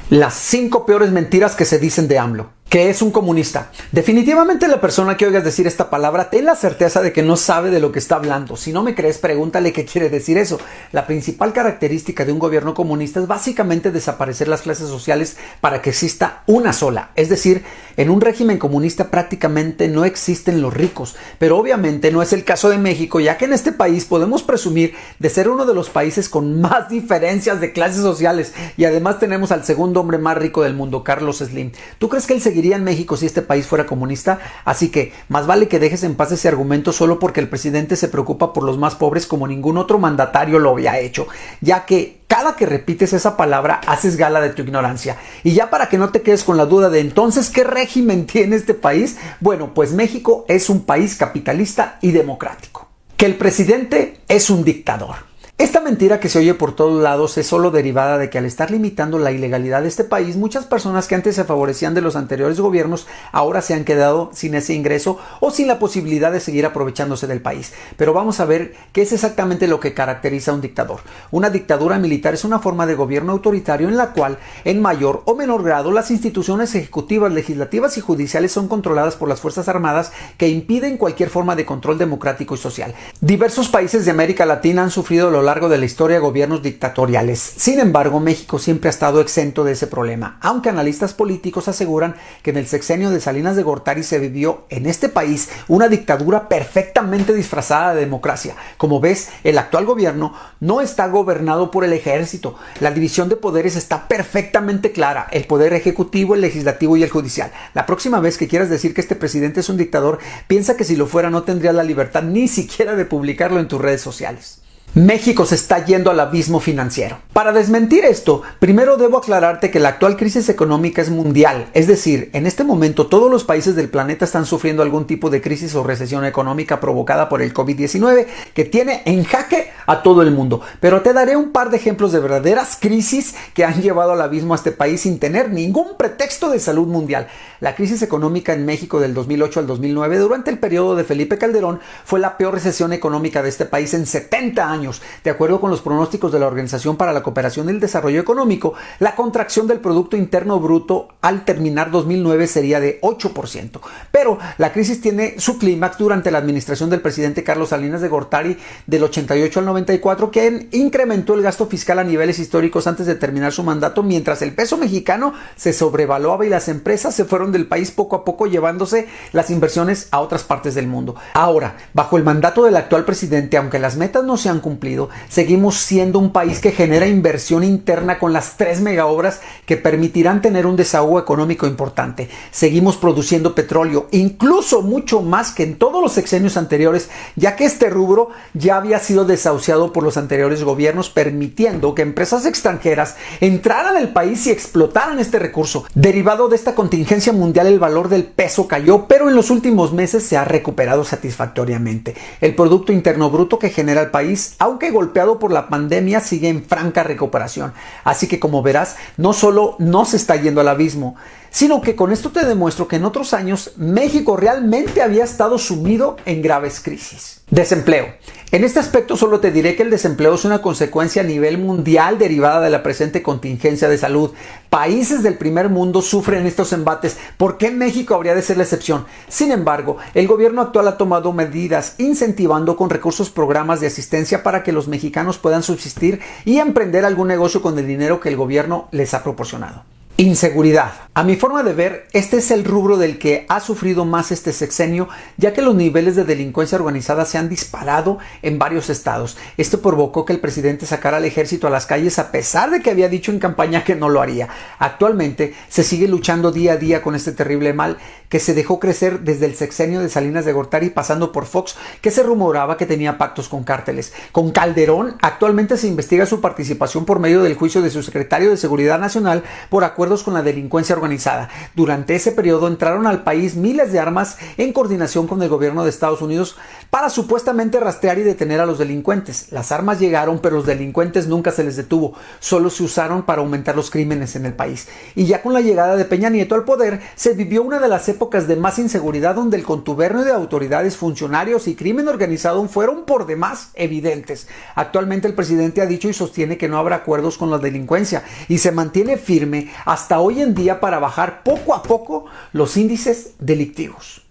Las 5 peores mentiras que se dicen de AMLO. ¿Qué es un comunista? Definitivamente la persona que oigas decir esta palabra, ten la certeza de que no sabe de lo que está hablando. Si no me crees, pregúntale qué quiere decir eso. La principal característica de un gobierno comunista es básicamente desaparecer las clases sociales para que exista una sola. Es decir, en un régimen comunista prácticamente no existen los ricos. Pero obviamente no es el caso de México, ya que en este país podemos presumir de ser uno de los países con más diferencias de clases sociales. Y además tenemos al segundo hombre más rico del mundo, Carlos Slim. ¿Tú crees que él seguiría en México si este país fuera comunista? Así que más vale que dejes en paz ese argumento solo porque el presidente se preocupa por los más pobres como ningún otro mandatario lo había hecho, ya que cada que repites esa palabra haces gala de tu ignorancia. Y ya para que no te quedes con la duda de entonces ¿qué régimen tiene este país? Bueno, pues México es un país capitalista y democrático. Que el presidente es un dictador. Esta mentira que se oye por todos lados es solo derivada de que al estar limitando la ilegalidad de este país, muchas personas que antes se favorecían de los anteriores gobiernos ahora se han quedado sin ese ingreso o sin la posibilidad de seguir aprovechándose del país. Pero vamos a ver qué es exactamente lo que caracteriza a un dictador. Una dictadura militar es una forma de gobierno autoritario en la cual, en mayor o menor grado, las instituciones ejecutivas, legislativas y judiciales son controladas por las Fuerzas Armadas que impiden cualquier forma de control democrático y social. Diversos países de América Latina han sufrido lo largo de la historia gobiernos dictatoriales. Sin embargo, México siempre ha estado exento de ese problema, aunque analistas políticos aseguran que en el sexenio de Salinas de Gortari se vivió en este país una dictadura perfectamente disfrazada de democracia. Como ves, el actual gobierno no está gobernado por el ejército. La división de poderes está perfectamente clara: el poder ejecutivo, el legislativo y el judicial. La próxima vez que quieras decir que este presidente es un dictador, piensa que si lo fuera no tendrías la libertad ni siquiera de publicarlo en tus redes sociales. México se está yendo al abismo financiero. Para desmentir esto, primero debo aclararte que la actual crisis económica es mundial. Es decir, en este momento todos los países del planeta están sufriendo algún tipo de crisis o recesión económica provocada por el COVID-19 que tiene en jaque a todo el mundo. Pero te daré un par de ejemplos de verdaderas crisis que han llevado al abismo a este país sin tener ningún pretexto de salud mundial. La crisis económica en México del 2008 al 2009 durante el periodo de Felipe Calderón fue la peor recesión económica de este país en 70 años. De acuerdo con los pronósticos de la Organización para la Cooperación y el Desarrollo Económico, la contracción del Producto Interno Bruto al terminar 2009 sería de 8%. Pero la crisis tiene su clímax durante la administración del presidente Carlos Salinas de Gortari del 88 al 94, que incrementó el gasto fiscal a niveles históricos antes de terminar su mandato, mientras el peso mexicano se sobrevaluaba y las empresas se fueron del país poco a poco llevándose las inversiones a otras partes del mundo. Ahora, bajo el mandato del actual presidente, aunque las metas no se han cumplido, seguimos siendo un país que genera inversión interna con las 3 megaobras que permitirán tener un desahogo económico importante. Seguimos produciendo petróleo, incluso mucho más que en todos los sexenios anteriores, ya que este rubro ya había sido desahuciado por los anteriores gobiernos, permitiendo que empresas extranjeras entraran al país y explotaran este recurso. Derivado de esta contingencia mundial, el valor del peso cayó, pero en los últimos meses se ha recuperado satisfactoriamente. El Producto Interno Bruto que genera el país, aunque golpeado por la pandemia, sigue en franca recuperación. Así que, como verás, no solo no se está yendo al abismo, sino que con esto te demuestro que en otros años México realmente había estado sumido en graves crisis. Desempleo. En este aspecto solo te diré que el desempleo es una consecuencia a nivel mundial derivada de la presente contingencia de salud. Países del primer mundo sufren estos embates. ¿Por qué México habría de ser la excepción? Sin embargo, el gobierno actual ha tomado medidas incentivando con recursos programas de asistencia para que los mexicanos puedan subsistir y emprender algún negocio con el dinero que el gobierno les ha proporcionado. Inseguridad. A mi forma de ver, este es el rubro del que ha sufrido más este sexenio, ya que los niveles de delincuencia organizada se han disparado en varios estados. Esto provocó que el presidente sacara al ejército a las calles a pesar de que había dicho en campaña que no lo haría. Actualmente se sigue luchando día a día con este terrible mal que se dejó crecer desde el sexenio de Salinas de Gortari, pasando por Fox, que se rumoraba que tenía pactos con cárteles. Con Calderón, actualmente se investiga su participación por medio del juicio de su secretario de Seguridad Nacional por acuerdos con la delincuencia organizada. Durante ese periodo entraron al país miles de armas en coordinación con el gobierno de Estados Unidos para supuestamente rastrear y detener a los delincuentes. Las armas llegaron, pero los delincuentes nunca se les detuvo, solo se usaron para aumentar los crímenes en el país. Y ya con la llegada de Peña Nieto al poder, se vivió una de las épocas de más inseguridad donde el contubernio de autoridades, funcionarios y crimen organizado fueron por demás evidentes. Actualmente el presidente ha dicho y sostiene que no habrá acuerdos con la delincuencia y se mantiene firme a hasta hoy en día para bajar poco a poco los índices delictivos.